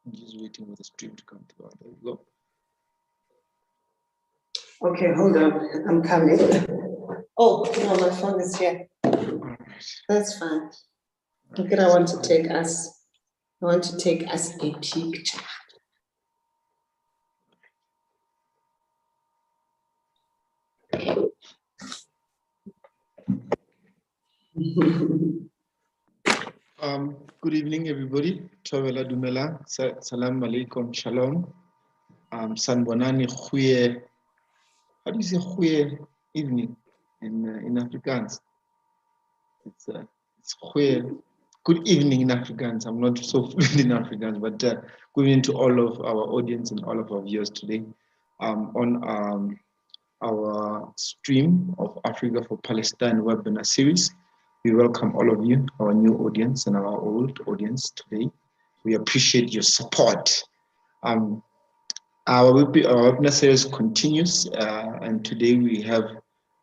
I'm just waiting for the stream to come through. There we go. Okay, hold on. I'm coming. Oh, no, my phone is here. All right. That's fine. Okay, I want to take us a picture. Good evening, everybody. Tawela Dumela, Salam Alaikum, Shalom. Sanbonani Khouye. How do you say Khouye evening in Afrikaans? It's Khouye. Good evening in Afrikaans. I'm not so fluent in Afrikaans, but good evening to all of our audience and all of our viewers today on our stream of Africa for Palestine webinar series. We welcome all of you, our new audience and our old audience today. We appreciate your support. Our webinar series continues, and today we have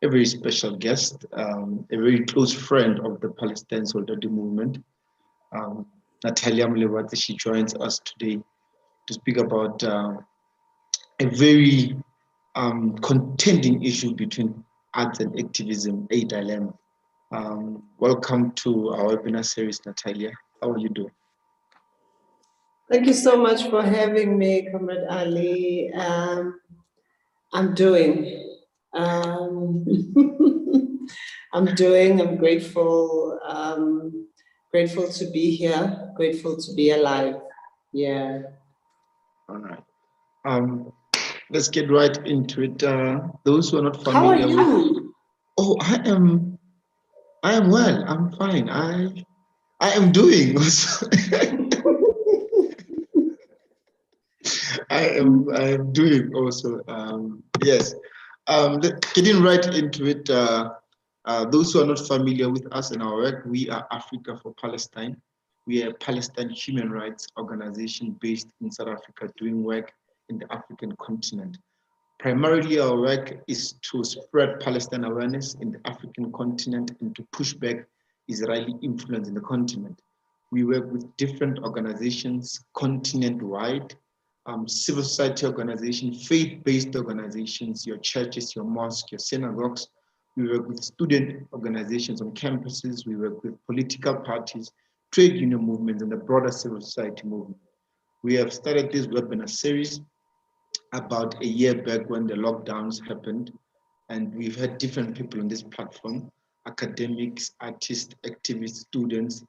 a very special guest, a very close friend of the Palestine Solidarity Movement, Natalia Molebatsi. She joins us today to speak about a very contending issue between arts and activism, a dilemma. Welcome to our webinar series, Natalia. How are you doing? Thank you so much for having me, Comrade Ali. I'm doing. I'm grateful. Grateful to be here. Grateful to be alive. Yeah. All right. Let's get right into it. Those who are not familiar. How are you? Oh, I am well. I'm fine. I am doing also. I am doing also. Yes. Getting right into it. Those who are not familiar with us and our work, we are Africa for Palestine. We are a Palestine human rights organization based in South Africa, doing work in the African continent. Primarily, our work is to spread Palestine awareness in the African continent and to push back Israeli influence in the continent. We work with different organizations continent-wide, civil society organizations, faith-based organizations, your churches, your mosques, your synagogues. We work with student organizations on campuses. We work with political parties, trade union movements, and the broader civil society movement. We have started this webinar series about a year back when the lockdowns happened, and we've had different people on this platform, academics, artists, activists, students,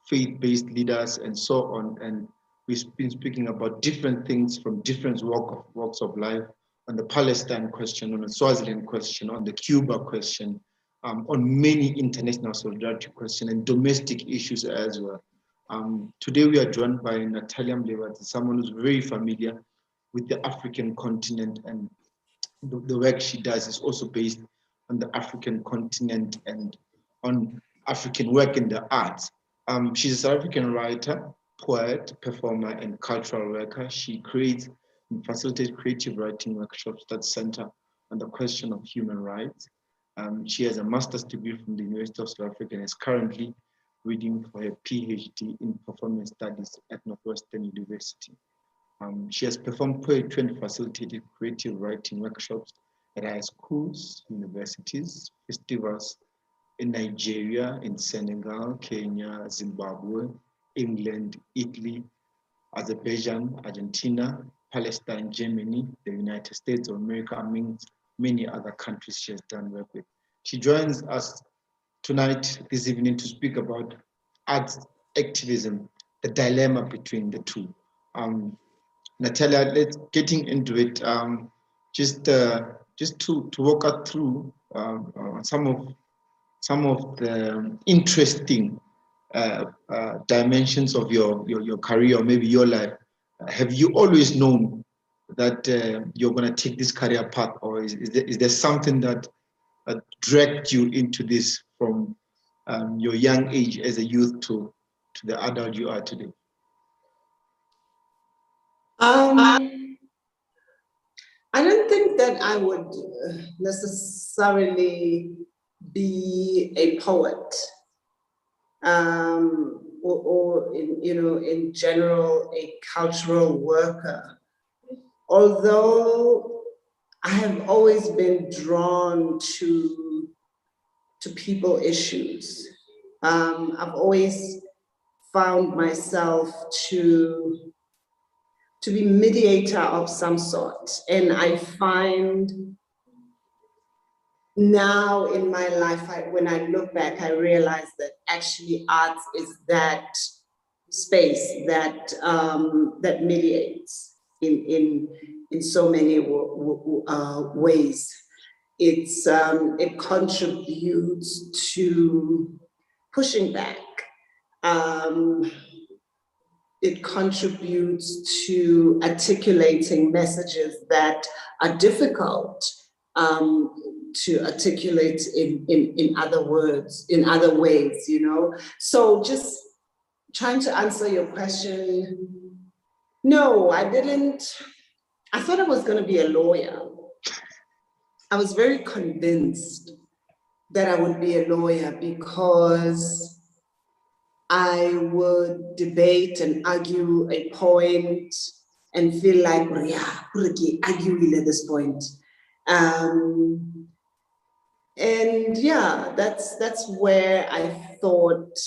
faith-based leaders, and so on. And we've been speaking about different things from different walks of life, on the Palestine question, on the Swaziland question, on the Cuba question, on many international solidarity questions and domestic issues as well. Today we are joined by Natalia Molebatsi, someone who's very familiar with the African continent, and the work she does is also based on the African continent and on African work in the arts. She's a South African writer, poet, performer, and cultural worker. She creates and facilitates creative writing workshops that center on the question of human rights. She has a master's degree from the University of South Africa and is currently reading for her PhD in performance studies at Northwestern University. She has performed poetry and facilitated creative writing workshops at high schools, universities, festivals in Nigeria, in Senegal, Kenya, Zimbabwe, England, Italy, Azerbaijan, Argentina, Palestine, Germany, the United States of America, among many other countries she has done work with. She joins us tonight, this evening, to speak about arts activism, the dilemma between the two. Natalia, let's getting into it. Just to walk us through some of the interesting dimensions of your career, or maybe your life. Have you always known that you're going to take this career path, or is there something that dragged you into this from your young age as a youth to the adult you are today? I don't think that I would necessarily be a poet. or in, in general, a cultural worker. Although I have always been drawn to people issues. I've always found myself to be mediator of some sort. And I find now in my life, when I look back, I realize that actually art is that space that that mediates in so many ways. It contributes to pushing back. It contributes to articulating messages that are difficult to articulate in other words, in other ways, So just trying to answer your question, no, I didn't. I thought I was going to be a lawyer. I was very convinced that I would be a lawyer because I would debate and argue a point and feel like, yeah, argue at this point. And yeah, that's where I thought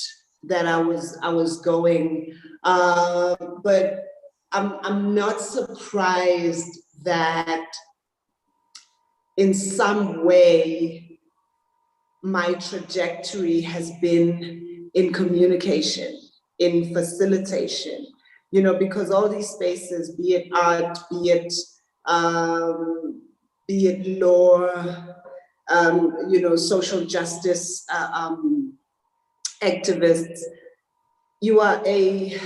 that I was going. But I'm not surprised that in some way my trajectory has been in communication, in facilitation, because all these spaces, be it art, be it law, social justice activists, you are a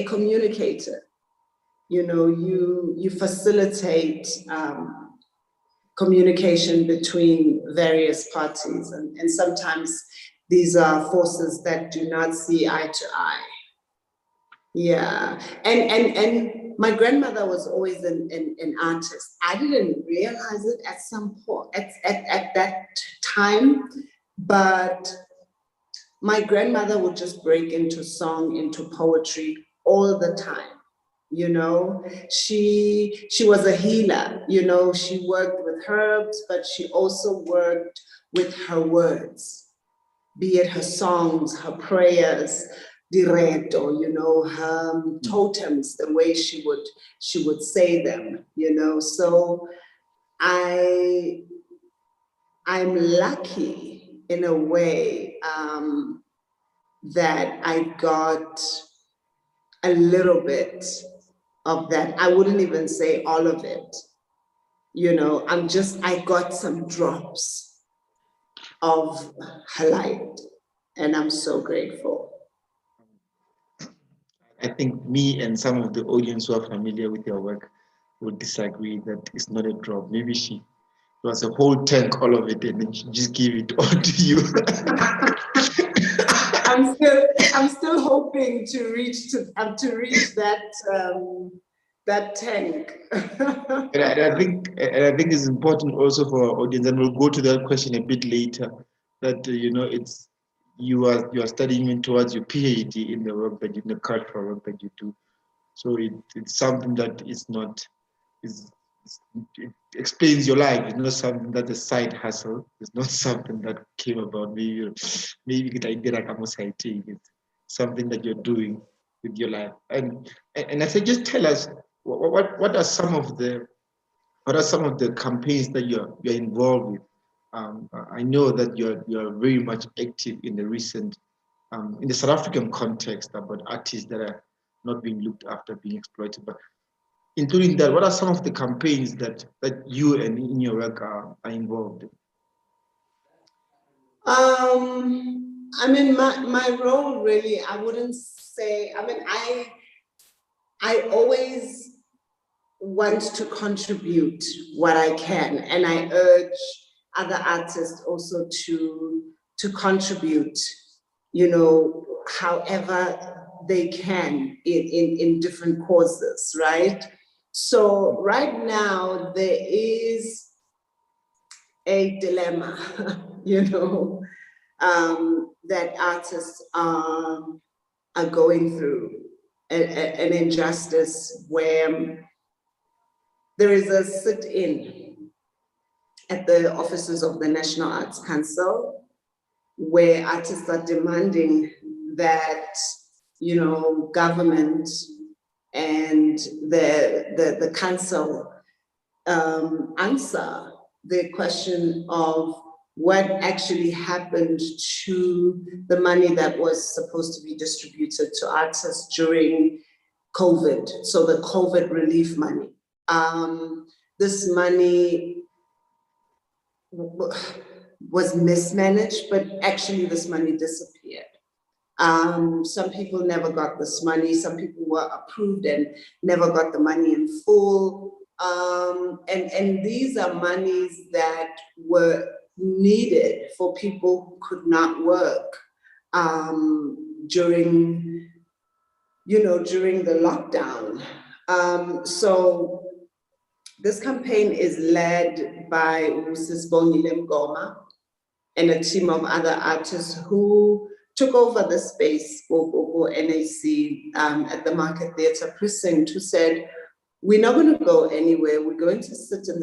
communicator. You facilitate communication between various parties, and sometimes these are forces that do not see eye to eye. Yeah, and my grandmother was always an artist. I didn't realize it at some point at that time, but my grandmother would just break into song, into poetry all the time. She was a healer. She worked with herbs, but she also worked with her words, be it her songs, her prayers, direto, her totems, the way she would say them, So I'm lucky in a way that I got a little bit of that. I wouldn't even say all of it. I got some drops of her light, and I'm so grateful. I think me and some of the audience who are familiar with your work would disagree that it's not a drop. Maybe it was a whole tank, all of it, and then she just gave it all to you. I'm still hoping to reach that tank. And I think it's important also for our audience, and we'll go to that question a bit later. That it's you are studying towards your PhD in the work that in the cultural work that you do. So it's something that it explains your life. It's not something that's a side hustle. It's not something that came about maybe it's something that you're doing with your life. And I say, just tell us what are some of the campaigns that you're involved with. I know that you're very much active in the recent in the South African context about artists that are not being looked after, being exploited. But including that, what are some of the campaigns that you and in your work are involved in? My role really, I wouldn't say, I always want to contribute what I can, and I urge other artists also to contribute, however they can in different causes, right? So right now there is a dilemma, that artists are are going through an injustice where there is a sit-in at the offices of the National Arts Council, where artists are demanding that, you know, government and the council answer the question of what actually happened to the money that was supposed to be distributed to artists during COVID, so the COVID relief money. This money was mismanaged, but actually this money disappeared. Some people never got this money. Some people were approved and never got the money in full. And these are monies that were needed for people who could not work during the lockdown. So this campaign is led by Mrs. Bongile Mgoma and a team of other artists who took over the space for NAC at the Market Theatre Precinct, who said, we're not going to go anywhere. We're going to sit in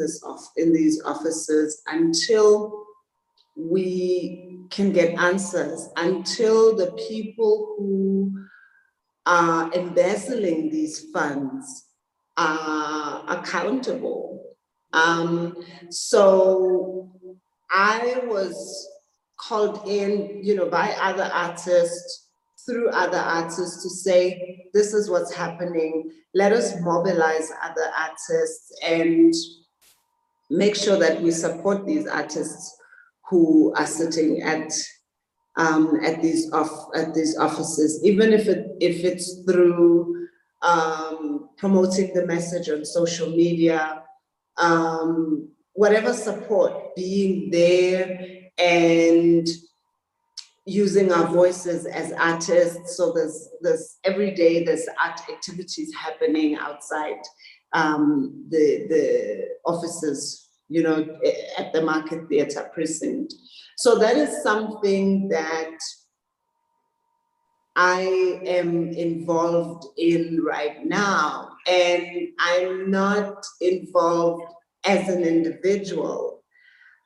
these offices until we can get answers, until the people who are embezzling these funds are accountable. So I was called in, you know, by other artists, through other artists, to say, this is what's happening. Let us mobilize other artists and make sure that we support these artists who are sitting at these offices, even if it's through promoting the message on social media, whatever support, being there and using our voices as artists. So there's every day there's art activities happening outside the offices, you know, at the Market Theatre Precinct. So that is something that I am involved in right now, and I'm not involved as an individual.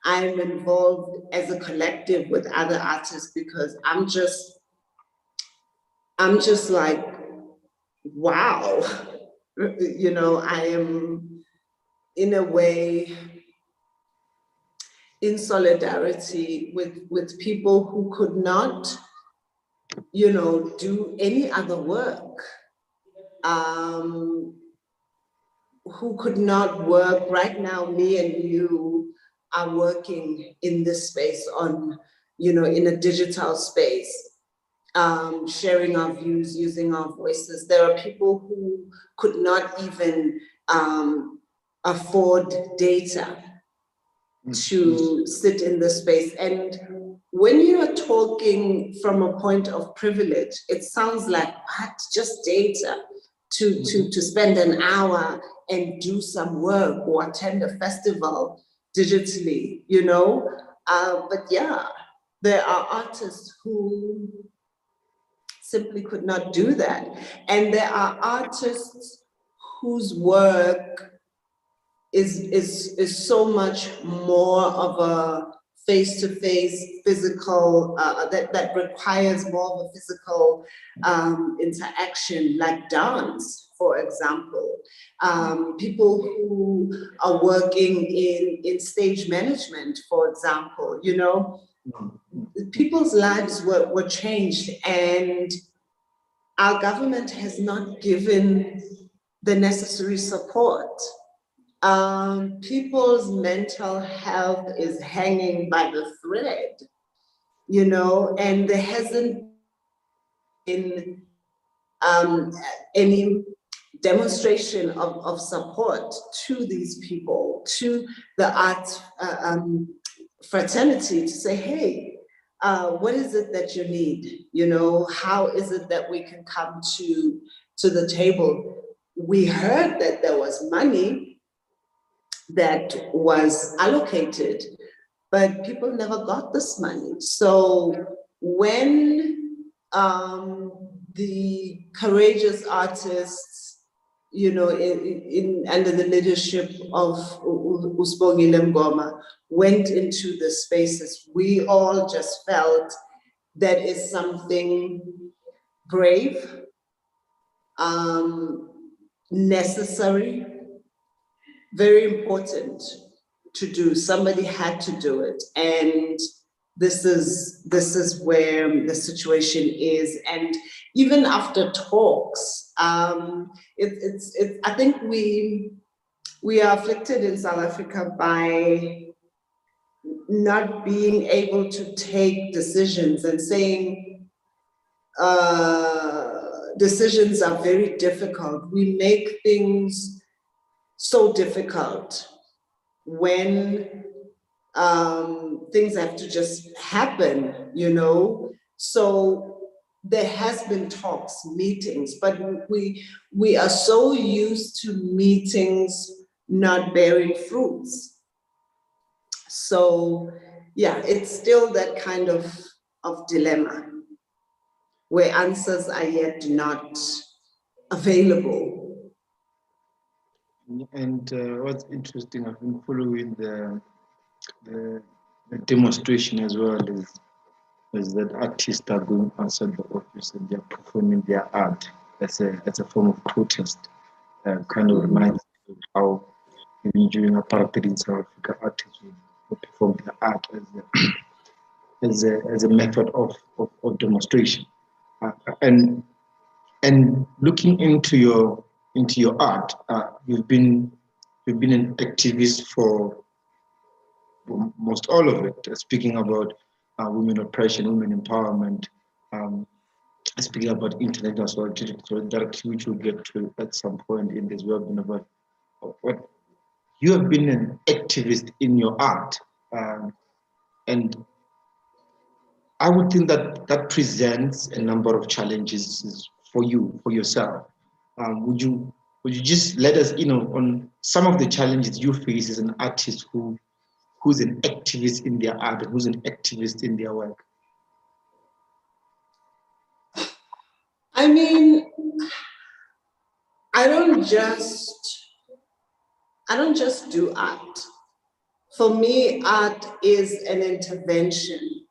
I'm involved as a collective with other artists, because I'm just like, wow, you know, I am in a way in solidarity with people who could not, you know, do any other work, who could not work. Right now, me and you are working in this space on, you know, in a digital space, sharing our views, using our voices. There are people who could not even afford data to sit in this space. And when you are talking from a point of privilege, it sounds like, what, just data to spend an hour and do some work or attend a festival digitally, you know? But yeah, there are artists who simply could not do that. And there are artists whose work is so much more of a face-to-face physical, that requires more of a physical interaction, like dance, for example. People who are working in stage management, for example, you know, people's lives were changed, and our government has not given the necessary support. People's mental health is hanging by the thread, you know, and there hasn't been any demonstration of support to these people, to the art fraternity, to say, hey, what is it that you need? You know, how is it that we can come to the table? We heard that there was money that was allocated, but people never got this money. So when the courageous artists, you know, under the leadership of Usbongile Mngoma, went into the spaces, we all just felt that is something brave, necessary, very important to do. Somebody had to do it, and this is where the situation is. And even after talks, I think we are afflicted in South Africa by not being able to take decisions and saying decisions are very difficult. We make things so difficult when things have to just happen, you know. So there has been talks, meetings, but we are so used to meetings not bearing fruits. So yeah, it's still that kind of dilemma where answers are yet not available. And what's interesting, I've been following the demonstration as well, is that artists are going outside the office and they're performing their art as a form of protest. Kind of reminds me of how even during apartheid in South Africa, artists would perform their art as a method of demonstration. And looking into your art, you've been an activist for most all of it. Speaking about women oppression, women empowerment, speaking about intellectual solidarity, which we'll get to at some point in this webinar. But what you have been an activist in your art, and I would think that presents a number of challenges for you, for yourself. Would you just let us, on some of the challenges you face as an artist who's an activist in their art, who's an activist in their work? I mean, I don't just do art. For me, art is an intervention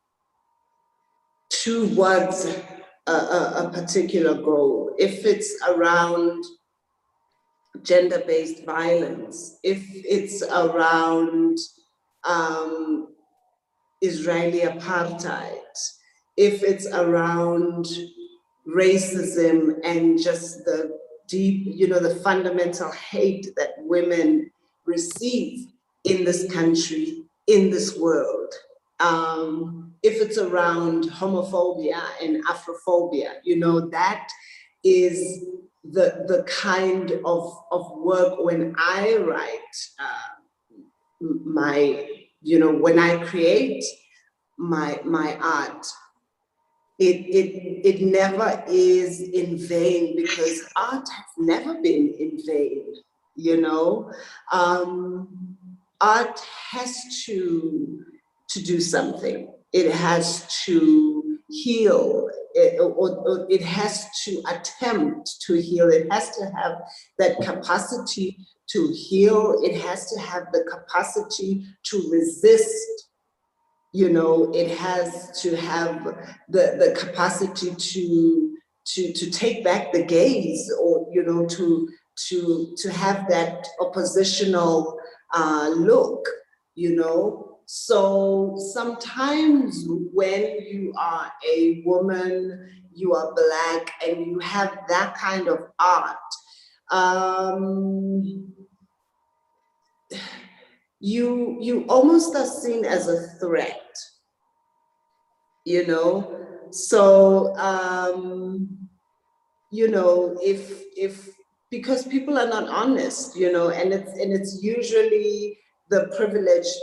towards a particular goal. If it's around gender-based violence, if it's around Israeli apartheid, if it's around racism and just the deep, the fundamental hate that women receive in this country, in this world. If it's around homophobia and Afrophobia, that is the kind of work when I write when I create my art, it never is in vain, because art has never been in vain, art has to do something. It has to heal, or it has to attempt to heal. It has to have that capacity to heal. It has to have the capacity to resist. It has to have the capacity to take back the gaze, or to have that oppositional look. So sometimes when you are a woman, you are Black, and you have that kind of art, you almost are seen as a threat, so if because people are not honest, and it's usually the privileged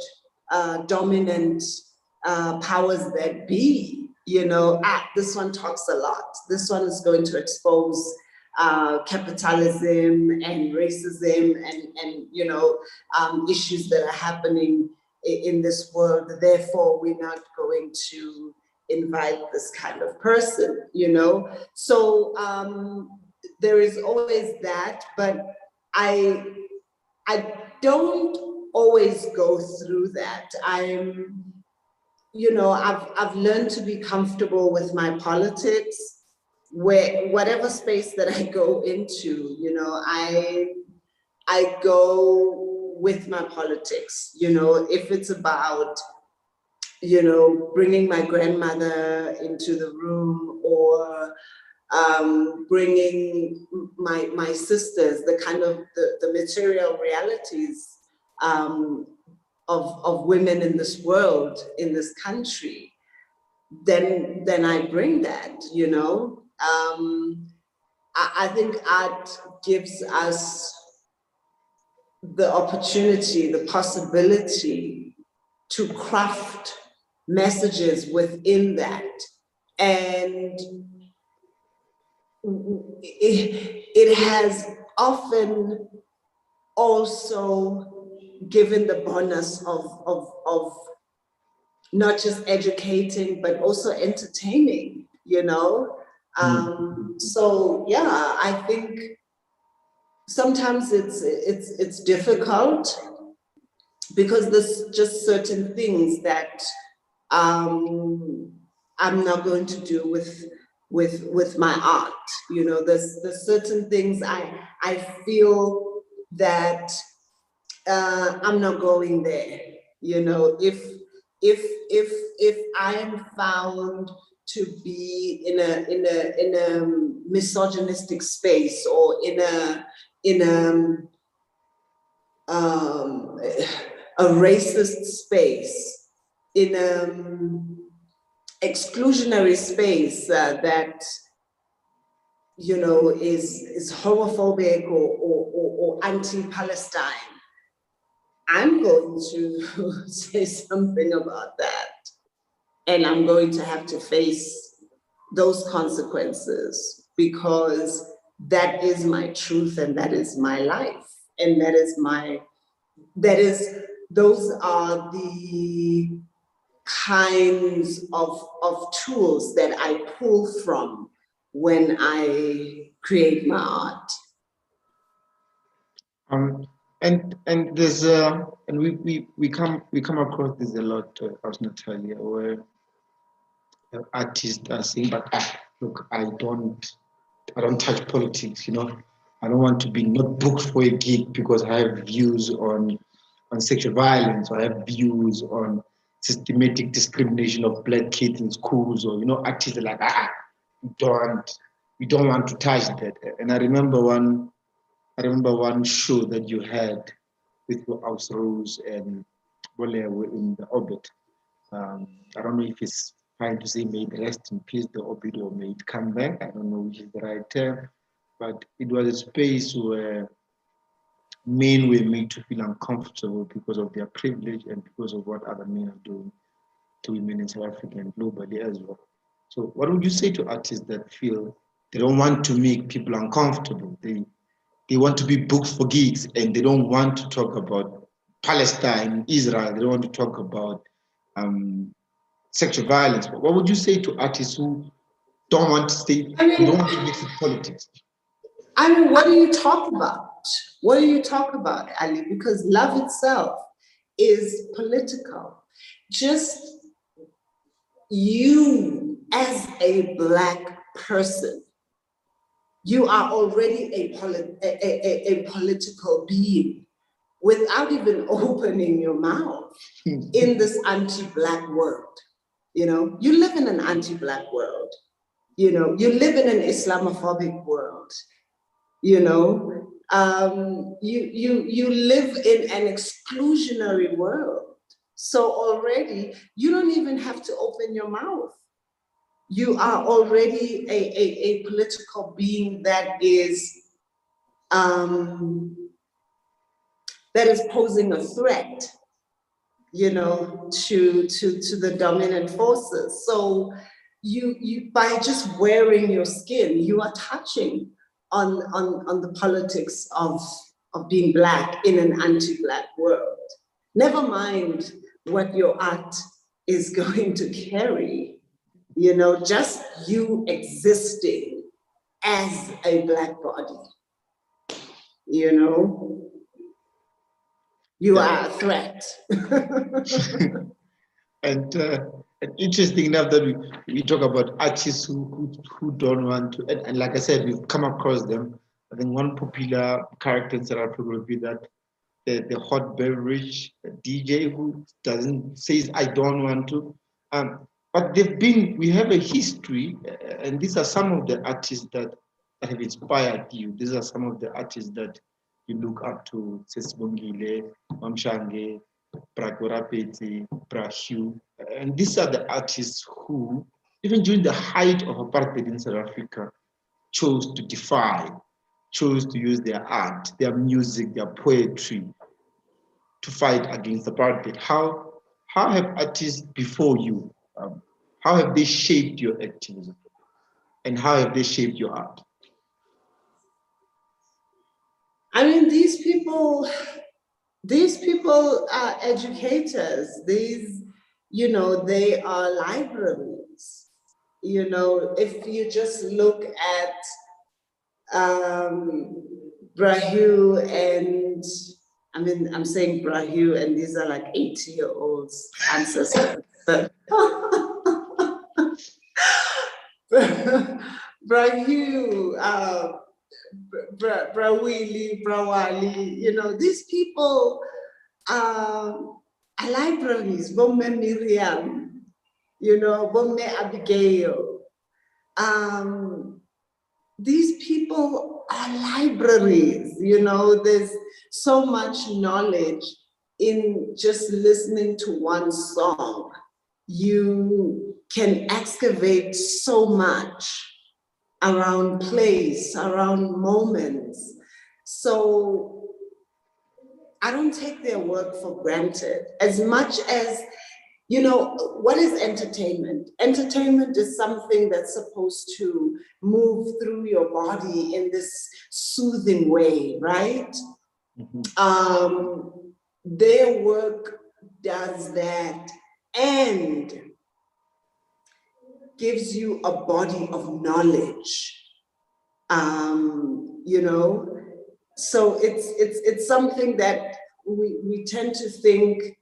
dominant powers that be, this one talks a lot, this one is going to expose capitalism and racism and issues that are happening in this world. Therefore, we're not going to invite this kind of person, you know? So there is always that, but I don't always go through that. I've learned to be comfortable with my politics, where whatever space that I go into, I go with my politics, if it's about, bringing my grandmother into the room, or bringing my sisters, the kind of the material realities of women in this world, in this country, then I bring that, I think art gives us the opportunity, the possibility to craft messages within that. And it has often also given the bonus of not just educating, but also entertaining, So yeah, I think sometimes it's difficult because there's just certain things that I'm not going to do with my art. There's certain things I feel that I'm not going there. If I am found to be in a misogynistic space, or in a racist space, in exclusionary space that is homophobic or anti-Palestine, I'm going to say something about that, and I'm going to have to face those consequences, because that is my truth, and that is my life, and those are the kinds of tools that I pull from when I create my art. And there's and we come across this a lot, Natalia, where artists are saying, but look, I don't touch politics, I don't want to be not booked for a gig because I have views on sexual violence, or I have views on systematic discrimination of Black kids in schools, or artists are like, we don't want to touch that. And I remember one show that you had with Aus Rose and Bole in the Orbit. I don't know if it's fine to say may it rest in peace, the Orbit, or may it come back. I don't know which is the right term, but it was a space where men were made to feel uncomfortable because of their privilege and because of what other men are doing to women in South Africa and globally as well. So what would you say to artists that feel they don't want to make people uncomfortable? They want to be booked for gigs, and they don't want to talk about Palestine, Israel. They don't want to talk about sexual violence. But what would you say to artists who don't want to stay, don't want to mix with politics? What do you talk about? What do you talk about, Ali? Because love itself is political. Just you as a Black person, you are already a political being without even opening your mouth in this anti-Black world. You live in an anti-Black world. You live in an Islamophobic world. You live in an exclusionary world. So already you don't even have to open your mouth. You are already a political being that is posing a threat, to the dominant forces. So you by just wearing your skin, you are touching on the politics of being Black in an anti-Black world. Never mind what your art is going to carry. you know, just you existing as a Black body, you know, you are a threat. And interesting enough that we talk about artists who don't want to, and like I said, we've come across them. I think one popular character in South Africa would be that the hot beverage DJ who says I don't want to. But we have a history, and these are some of the artists that have inspired you. These are some of the artists that you look up to: Sesibongile, Mamshange, Prakorapeti, Prahue. And these are the artists who, even during the height of apartheid in South Africa, chose to defy, chose to use their art, their music, their poetry to fight against apartheid. How have artists before you, how have they shaped your activism? And how have they shaped your art? I mean, these people are educators. These, you know, they are libraries. You know, if you just look at Prahue and, I mean, I'm saying Prahue and these are like 80-year-olds ancestors. But Prahue, Brawali, you know, these people are libraries. Bomme Miriam, you know, Bomme Abigail. These people are libraries, you know, there's so much knowledge in just listening to one song. You can excavate so much around place, around moments. So I don't take their work for granted as much as, you know, what is entertainment? Entertainment is something that's supposed to move through your body in this soothing way, right? Mm-hmm. Their work does that and gives you a body of knowledge, you know? So it's something that we tend to think,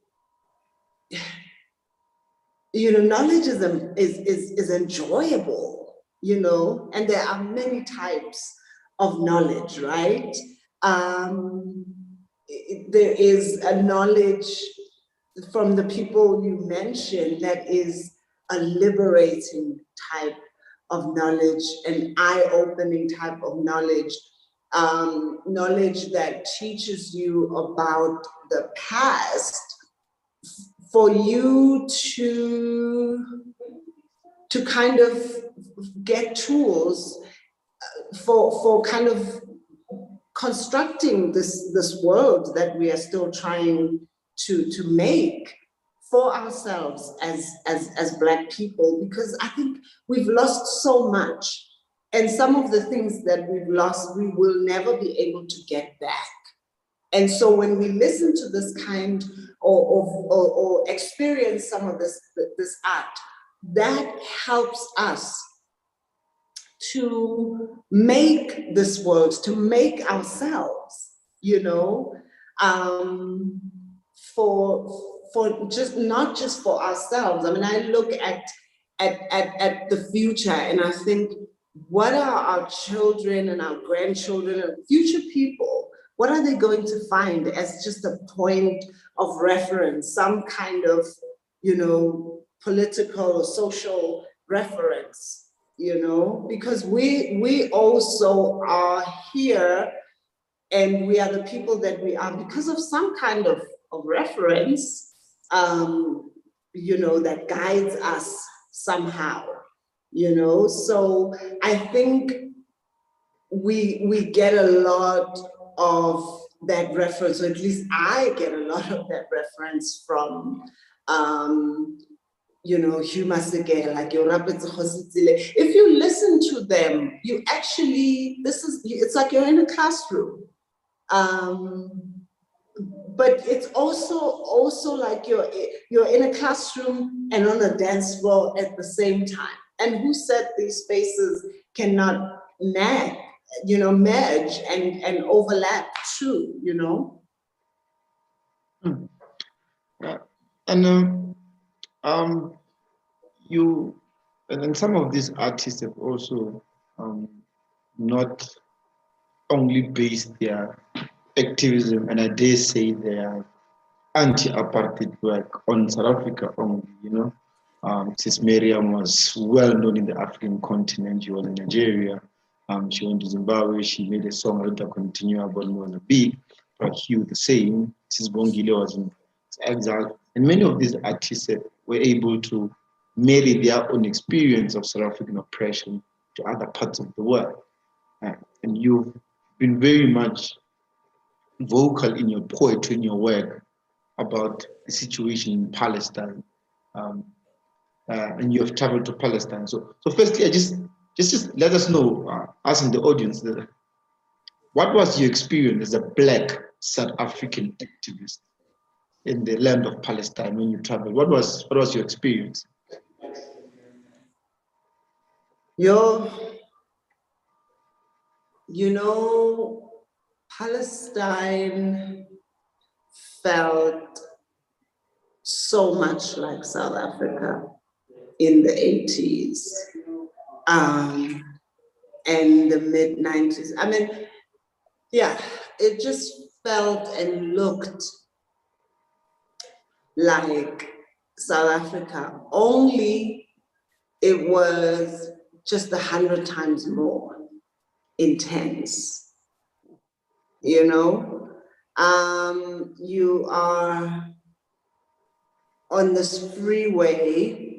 you know, knowledge is enjoyable, you know, and there are many types of knowledge, right? There is a knowledge from the people you mentioned that is a liberating type of knowledge, an eye-opening type of knowledge, knowledge that teaches you about the past for you to kind of get tools for kind of constructing this world that we are still trying to make for ourselves as Black people, because I think we've lost so much, and some of the things that we've lost we will never be able to get back. And so when we listen to this kind or experience some of this art, that helps us to make this world, to make ourselves, you know, for just not just for ourselves. I mean, I look at the future and I think, what are our children and our grandchildren and future people, what are they going to find as just a point of reference, some kind of, you know, political or social reference, you know? Because we also are here and we are the people that we are because of some kind of reference, you know, that guides us somehow, you know? So I think we get a lot of that reference, or at least I get a lot of that reference from, you know, Huma Segel, like your if you listen to them, you actually, it's like you're in a classroom. but it's also like you're in a classroom and on a dance floor at the same time. And who said these spaces cannot merge, and overlap too, And you, and then some of these artists have also not only based their activism, and I dare say their anti-apartheid work on South Africa only, Sis Miriam was well known in the African continent. She was in Nigeria. She went to Zimbabwe. She made a song, Rita Continua, about Mozambique. But Hugh the same. Sis Bongile was in exile. And many of these artists were able to marry their own experience of South African oppression to other parts of the world. And you've been very much vocal in your poetry, in your work, about the situation in Palestine, and you have traveled to Palestine. So firstly, just let us know, us in the audience, what was your experience as a Black South African activist in the land of Palestine when you traveled? What was your experience? Palestine felt so much like South Africa in the 80s and the mid-90s. I mean, yeah, it just felt and looked like South Africa, only it was just 100 times more intense, you are on this freeway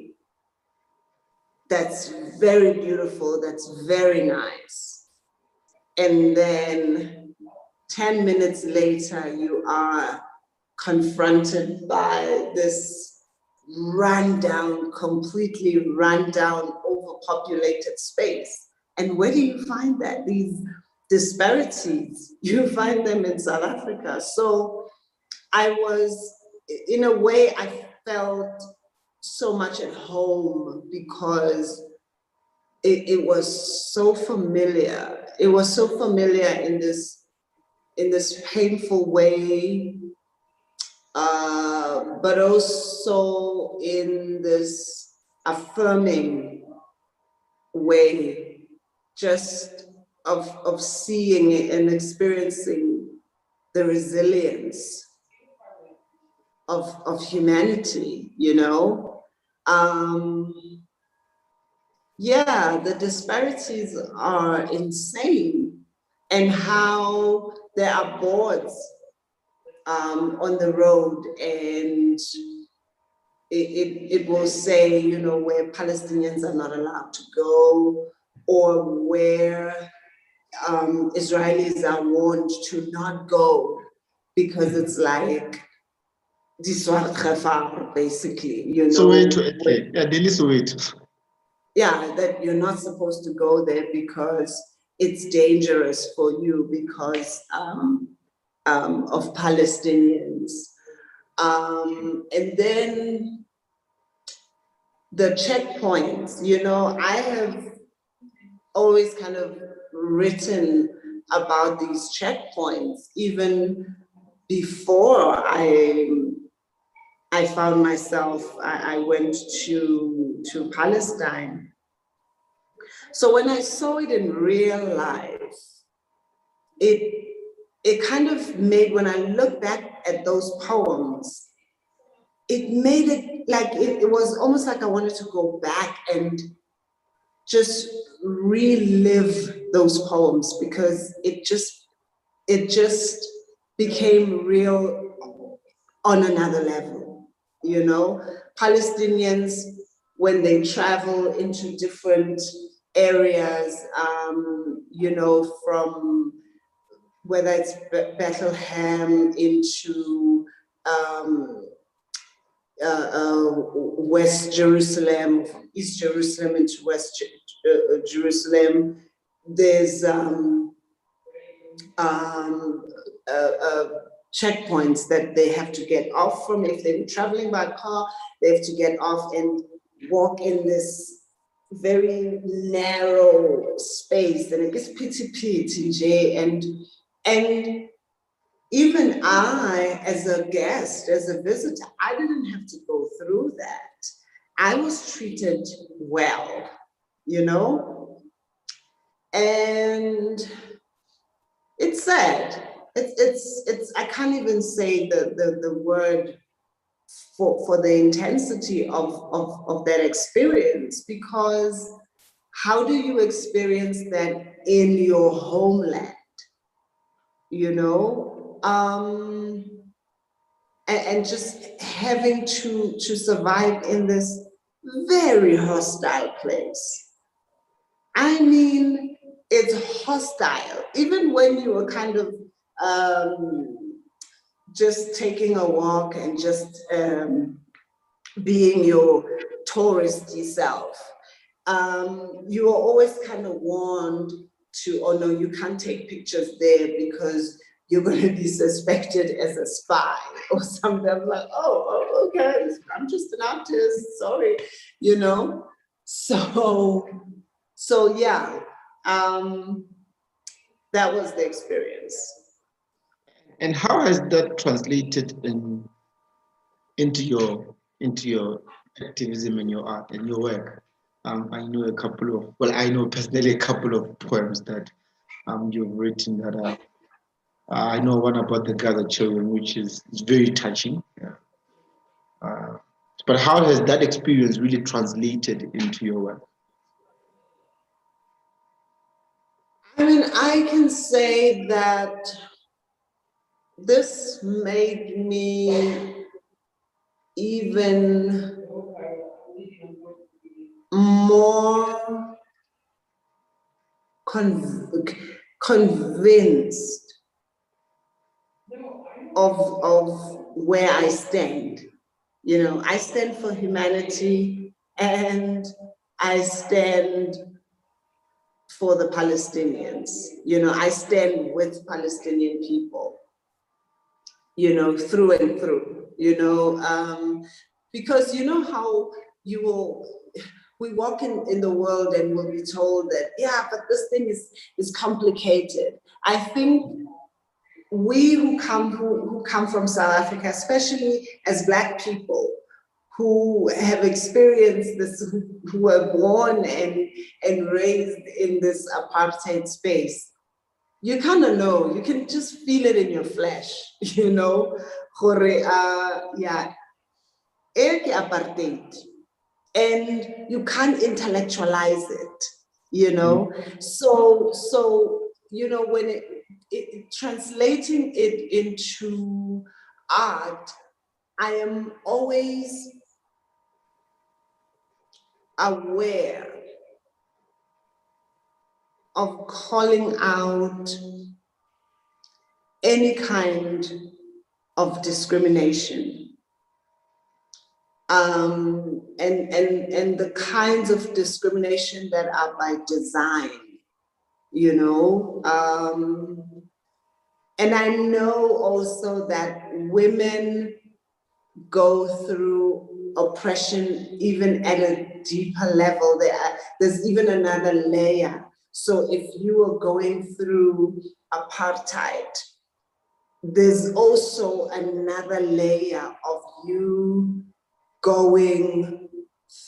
that's very beautiful, that's very nice. And then 10 minutes later, you are confronted by this completely rundown, overpopulated space. And where do you find that? These disparities, you find them in South Africa. So in a way, I felt so much at home because it was so familiar. It was so familiar in this painful way, but also in this affirming way, just of seeing it and experiencing the resilience of humanity, Yeah, the disparities are insane, and how there are boards on the road, and it will say, where Palestinians are not allowed to go, or where Israelis are warned to not go, because it's like basically, So wait, yeah, Delhi Soweto. Yeah, that you're not supposed to go there because it's dangerous for you because of Palestinians. And then the checkpoints, I have always kind of written about these checkpoints, even before I found myself, I went to Palestine. So when I saw it in real life, it kind of made, when I look back at those poems, it made it like, it was almost like I wanted to go back and just relive those poems, because it just became real on another level, Palestinians, when they travel into different areas, from whether it's Bethlehem into West Jerusalem, East Jerusalem into West Jerusalem. There's checkpoints that they have to get off from. If they're traveling by car, they have to get off and walk in this very narrow space, and it gets pity, and even I, as a guest, as a visitor, I didn't have to go through that. I was treated well, you know? And it's sad. It's I can't even say the word for the intensity of that experience, because how do you experience that in your homeland, you know? And just having to survive in this very hostile place. I mean, it's hostile. Even when you were kind of just taking a walk and just being your touristy self, you are always kind of warned to, oh no, you can't take pictures there because you're going to be suspected as a spy or something. I'm like, oh, okay, I'm just an artist, sorry, you know? So yeah, that was the experience. And how has that translated into your activism and your art and your work? I know I know personally a couple of poems that you've written that are. I know one about the gathered children, which is very touching. Yeah. But how has that experience really translated into your work? I mean, I can say that this made me even more convinced of where I stand. You know, I stand for humanity, and I stand for the Palestinians. You know, I stand with Palestinian people, you know, through and through, you know, because you know how we walk in the world and we'll be told that, yeah, but this thing is complicated. I think we who come from South Africa, especially as Black people, who have experienced this, who were born and raised in this apartheid space, you kind of know, you can just feel it in your flesh, you know, yeah, apartheid, and you can't intellectualize it, you know. So you know, when it translating it into art, I am always aware of calling out any kind of discrimination, and the kinds of discrimination that are by design, you know. And I know also that women go through oppression even at a deeper level. There's even another layer. So if you are going through apartheid, there's also another layer of you going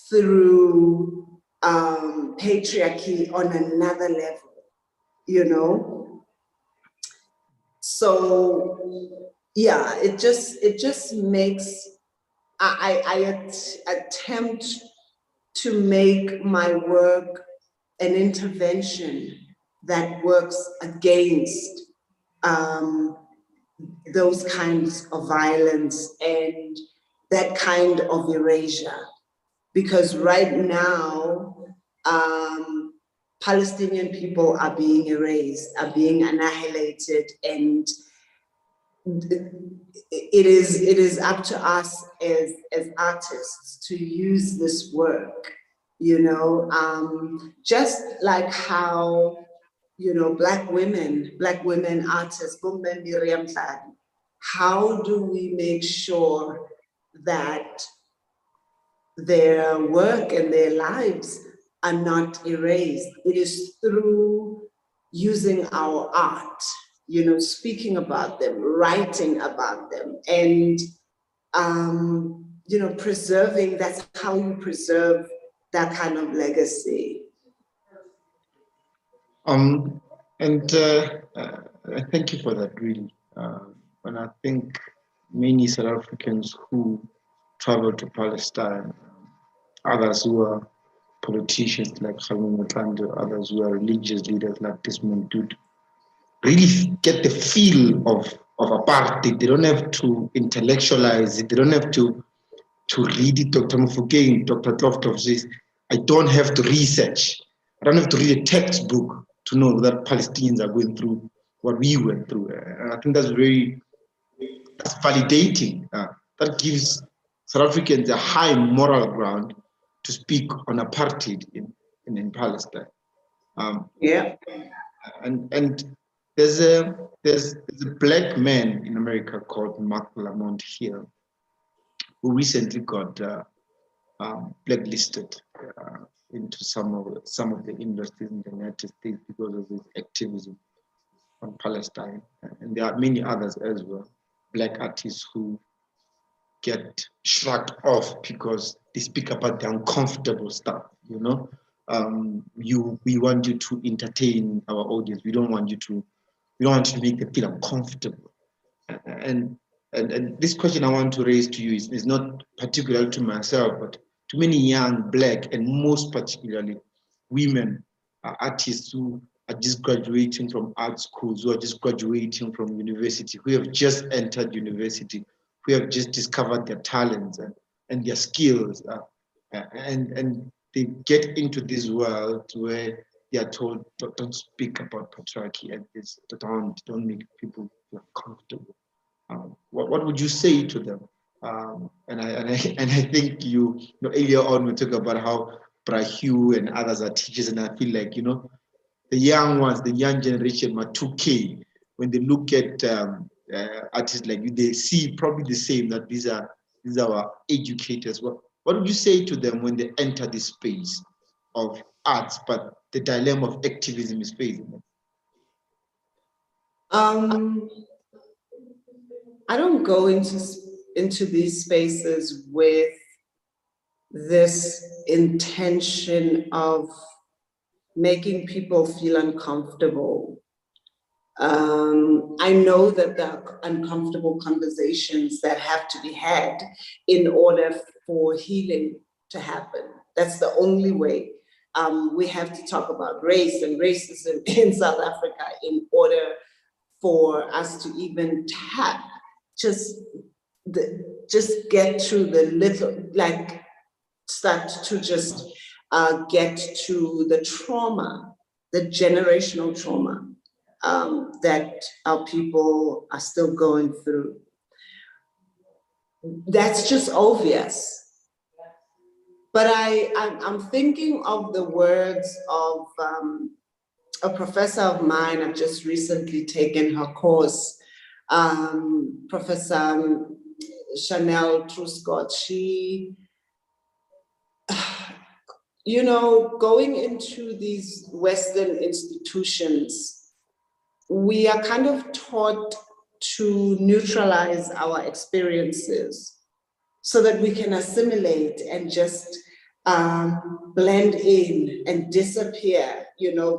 through patriarchy on another level, you know? So yeah, it just makes, I attempt to make my work an intervention that works against those kinds of violence and that kind of erasure. Because right now, Palestinian people are being erased, are being annihilated, and it is up to us as artists to use this work, you know, just like how, you know, Black women artists, how do we make sure that their work and their lives are not erased? It is through using our art, speaking about them, writing about them, and preserving. That's how you preserve that kind of legacy. And thank you for that, really. And I think many South Africans who travel to Palestine, others who are politicians like Khalil Motlanthe, others who are religious leaders like Desmond Tutu, really get the feel of apartheid. They don't have to intellectualize it. They don't have to read it. Dr. Mofokeng, Dr. Kloftov says, I don't have to research. I don't have to read a textbook to know that Palestinians are going through what we went through. And I think that's validating. That gives South Africans a high moral ground to speak on apartheid in Palestine. Yeah. And there's a black man in America called Mark Lamont Hill, who recently got blacklisted into some of the industries in the United States because of his activism on Palestine. And there are many others as well, black artists who get shrugged off because they speak about the uncomfortable stuff, we want you to entertain our audience. We don't want you to make them feel uncomfortable. And this question I want to raise to you is not particular to myself, but to many young black and most particularly women artists who are just graduating from art schools, who are just graduating from university, who have just entered university, who have just discovered their talents and their skills, and they get into this world where they are told, don't speak about patriarchy, and don't make people feel comfortable. What would you say to them? And I think earlier on we talked about how Brahu and others are teachers, and I feel like the young ones, the young generation, are 2K. When they look at artists like you, they see probably the same, that these are our educators. What would you say to them when they enter this space of arts, but the dilemma of activism is facing them? I don't go into these spaces with this intention of making people feel uncomfortable. I know that there are uncomfortable conversations that have to be had in order for healing to happen. That's the only way. We have to talk about race and racism in South Africa in order for us to even tap, just get to the little, start to just get to the trauma, the generational trauma that our people are still going through. That's just obvious. But I'm thinking of the words of a professor of mine. I've just recently taken her course, Professor Chanel Truscott. She, going into these Western institutions, we are kind of taught to neutralize our experiences so that we can assimilate and just blend in and disappear,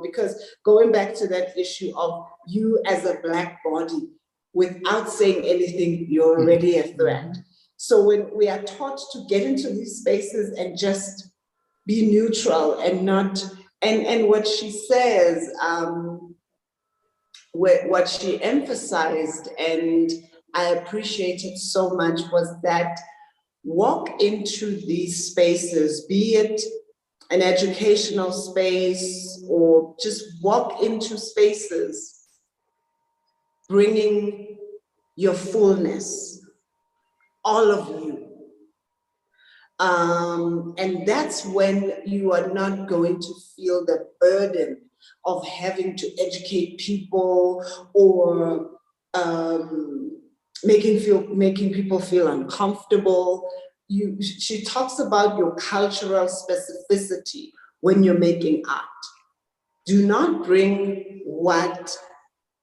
because going back to that issue of you as a Black body, without saying anything, you're already a threat. So when we are taught to get into these spaces and just be neutral and not, and what she says, what she emphasized, and I appreciated so much, was that walk into these spaces, be it an educational space or just walk into spaces bringing your fullness, all of you. And that's when you are not going to feel the burden of having to educate people or making people feel uncomfortable. She talks about your cultural specificity when you're making art. Do not bring what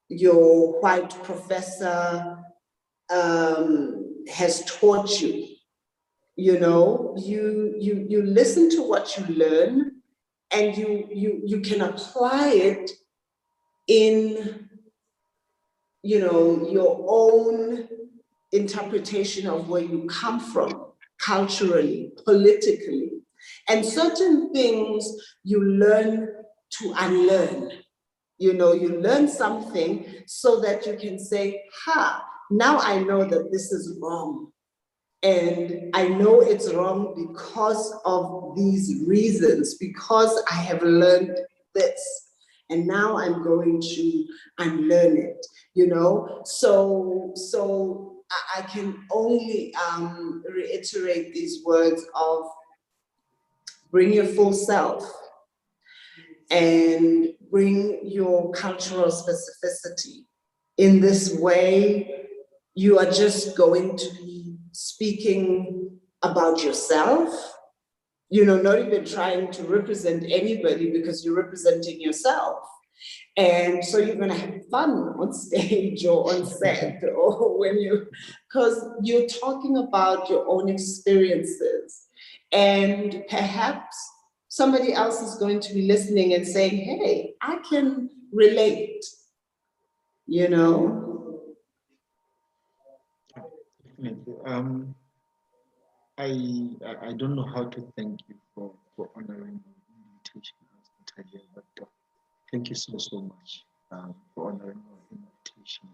your white professor has taught you. You know, you listen to what you learn, and you can apply it in, you know, your own interpretation of where you come from, culturally, politically. And certain things you learn to unlearn. You know, you learn something so that you can say, ha, now I know that this is wrong. And I know it's wrong because of these reasons, because I have learned this. And now I'm going to unlearn it, you know? So I can only reiterate these words of bring your full self and bring your cultural specificity. In this way, you are just going to be speaking about yourself, you know, not even trying to represent anybody because you're representing yourself. And so you're going to have fun on stage or on set or when you, because you're talking about your own experiences. And perhaps somebody else is going to be listening and saying, hey, I can relate, you know? Definitely. I don't know how to thank you for honoring the invitation, Natalia, but thank you so much for honoring our invitation.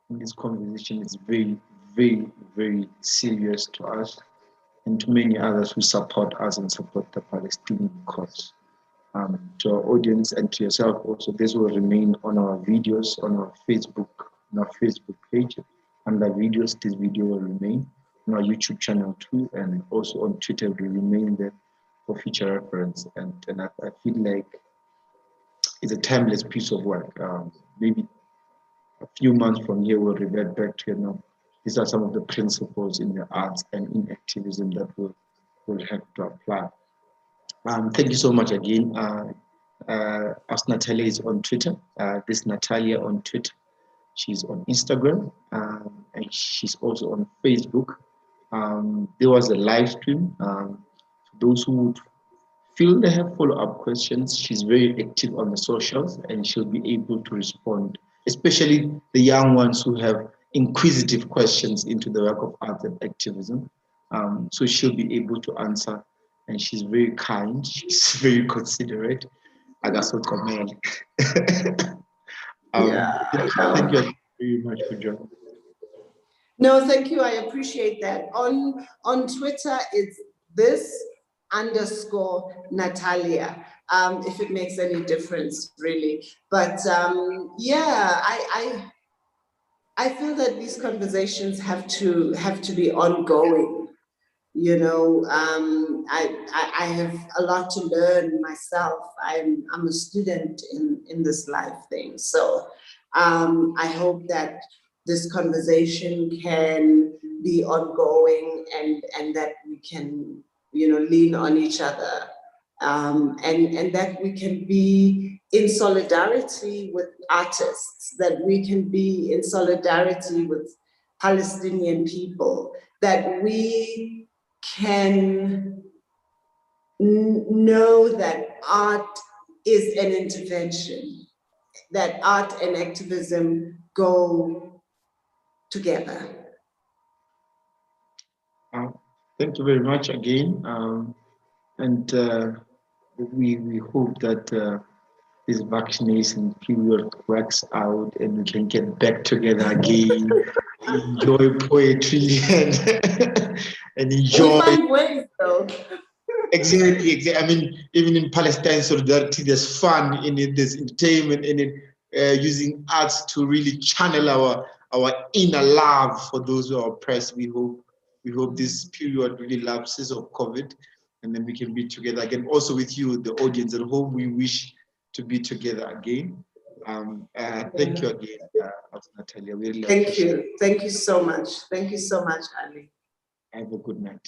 And this conversation is very serious to us and to many others who support us and support the Palestinian cause. To our audience and to yourself also, this will remain on our videos, on our Facebook page. Under videos, this video will remain on our YouTube channel too, and also on Twitter will remain there for future reference. And I feel like it's a timeless piece of work. Maybe a few months from here, we'll revert back to, you know, these are some of the principles in the arts and in activism that we'll have to apply. Thank you so much again. As Natalia is on Twitter, this Natalia on Twitter. She's on Instagram, and she's also on Facebook. There was a live stream. For those who would feel they have follow-up questions, she's very active on the socials, and she'll be able to respond, especially the young ones who have inquisitive questions into the work of art and activism. So she'll be able to answer, and she's very kind. She's very considerate. I got so comment. Yeah. Thank you very much for joining. No, thank you. I appreciate that. On Twitter, it's this_Natalia. If it makes any difference, really. But yeah, I feel that these conversations have to be ongoing. You know, I have a lot to learn myself. I'm a student in this life thing. So I hope that this conversation can be ongoing and that we can, you know, lean on each other, and that we can be in solidarity with artists, that we can be in solidarity with Palestinian people, that we can know that art is an intervention, that art and activism go together. Thank you very much again. And we hope that this vaccination period works out and we can get back together again, enjoy poetry and enjoy. We find ways though. Exactly. I mean, even in Palestine solidarity, there's fun in it, there's entertainment in it, using arts to really channel our inner love for those who are oppressed. We hope this period really lapses of COVID, and then we can be together again. Also with you, the audience at home, we wish to be together again. Thank you again, Natalia. We really Thank you so much. Thank you so much, Ali. Have a good night.